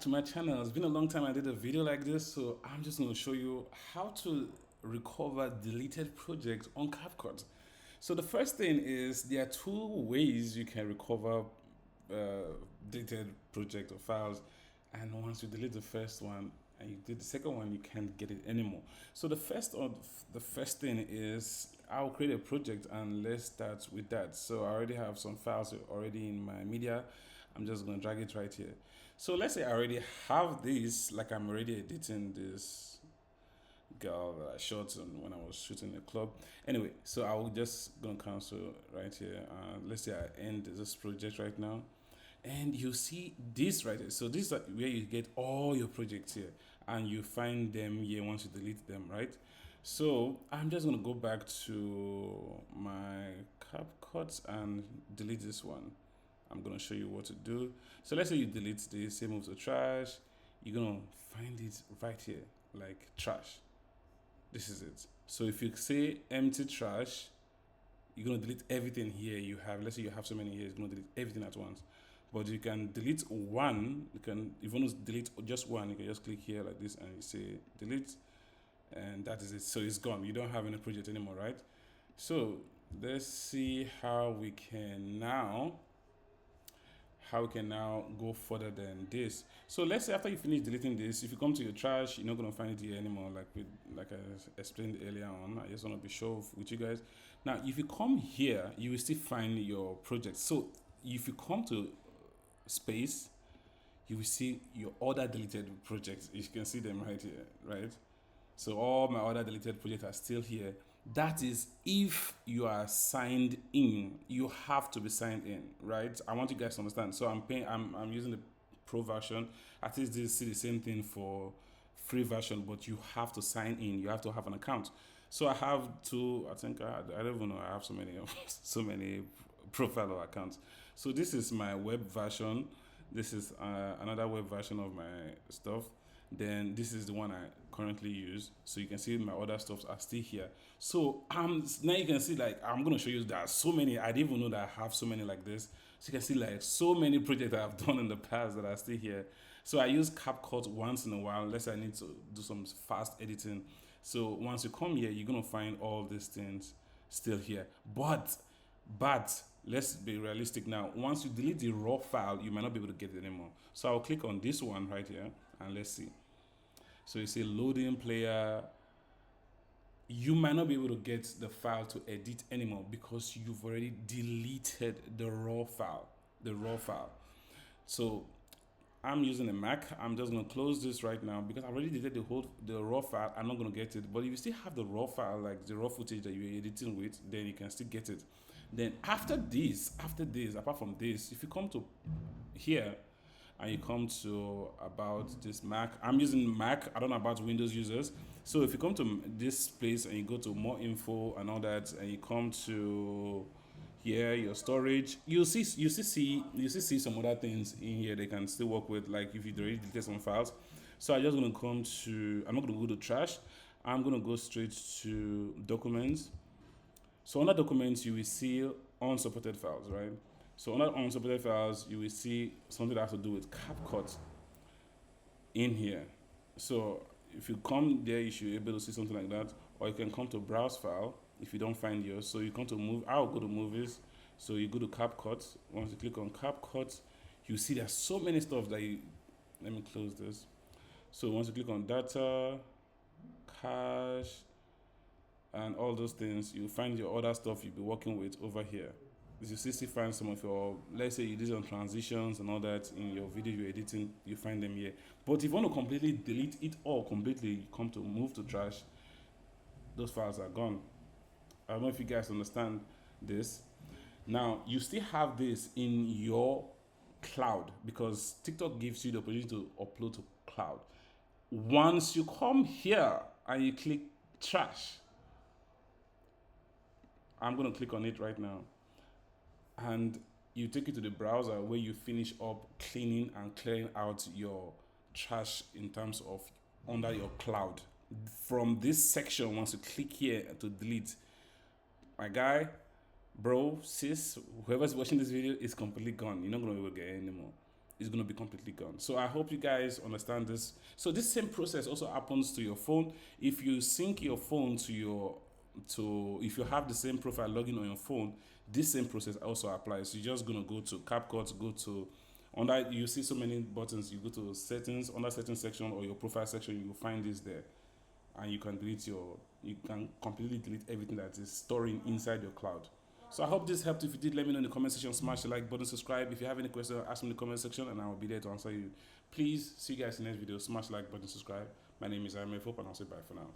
to my channel. It's been a long time I did a video like this, so I'm just going to show you how to recover deleted projects on CapCut. So the first thing is there are two ways you can recover deleted project or files, and once you delete the first one and you did the second one, you can't get it anymore. So the first thing is I'll create a project and let's start with that. So I already have some files already in my media. I'm just going to drag it right here. So let's say I already have this, like I'm already editing this girl that I shot when I was shooting a club. Anyway, so I will just gonna cancel right here. Let's say I end this project right now, and you see this right here. So this is where you get all your projects here, and you find them here once you delete them, right? So I'm just gonna go back to my CapCut and delete this one. I'm gonna show you what to do. So let's say you delete this, say move to trash. You're gonna find it right here, like trash. This is it. So if you say empty trash, you're gonna delete everything here you have. Let's say you have so many here, it's gonna delete everything at once. But you can delete one. You can, if you want to delete just one, you can just click here like this and you say delete, and that is it. So it's gone. You don't have any project anymore, right? So let's see how we can now go further than this. So let's say after you finish deleting this, if you come to your trash, you're not going to find it here anymore, like I explained earlier on. I just want to be sure with you guys. Now if you come here, you will still find your project. So if you come to space, you will see your other deleted projects. You can see them right here, right? So all my other deleted projects are still here. That is if you are signed in. You have to be signed in, right? I want you guys to understand. So I'm using the pro version. At least this is the same thing for free version, but you have to sign in. You have to have an account. So I have two. I think I don't even know. I have so many so many profile or accounts. So this is my web version. This is another web version of my stuff. Then this is the one I currently use. So you can see my other stuffs are still here. So now you can see, like, I'm gonna show you that so many. I didn't even know that I have so many like this. So you can see like so many projects that I've done in the past that are still here. So I use CapCut once in a while unless I need to do some fast editing. So once you come here, you're gonna find all these things still here. But let's be realistic now. Once you delete the raw file, you might not be able to get it anymore. So I'll click on this one right here and let's see. So you say loading player. You might not be able to get the file to edit anymore because you've already deleted the raw file. So I'm using a Mac. I'm just gonna close this right now because I already deleted the raw file. I'm not gonna get it. But if you still have the raw file, like the raw footage that you're editing with, then you can still get it. Then after this, apart from this, if you come to here and you come to about this Mac, I'm using Mac. I don't know about Windows users. So if you come to this place and you go to more info and all that, and you come to here your storage, you see some other things in here they can still work with, like if you already deleted some files. So I'm just gonna I'm not gonna go to trash. I'm gonna go straight to documents. So under documents, you will see unsupported files, right? So under unsupported files, you will see something that has to do with CapCut in here. So if you come there, you should be able to see something like that. Or you can come to browse file if you don't find yours. So you come to I'll go to movies. So you go to CapCut. Once you click on CapCut, you see there's so many stuff that let me close this. So once you click on data, cache, and all those things, you find your other stuff you'll be working with over here. You still find some of your, let's say you did some transitions and all that in your video you're editing, you find them here. But if you want to completely delete it all completely, you come to move to trash, those files are gone. I don't know if you guys understand this. Now you still have this in your cloud because TikTok gives you the opportunity to upload to cloud. Once you come here and you click trash, I'm going to click on it right now, and you take it to the browser where you finish up cleaning and clearing out your trash in terms of under your cloud. From this section, once you click here to delete, my guy, bro, sis, whoever's watching this video is completely gone. You're not going to be able to get it anymore. is going to be completely gone. So I hope you guys understand this. So this same process also happens to your phone. If you sync your phone to if you have the same profile login on your phone, this same process also applies. You're just going to go to CapCut, go to under, you see so many buttons, you go to settings, under settings section or your profile section, you will find this there, and you can you can completely delete everything that is storing inside your cloud. So I hope this helped. If you did, let me know in the comment section. Smash the like button, subscribe. If you have any questions, ask me in the comment section, and I will be there to answer you. Please see you guys in the next video. Smash the like button, subscribe. My name is Hope, and I'll say bye for now.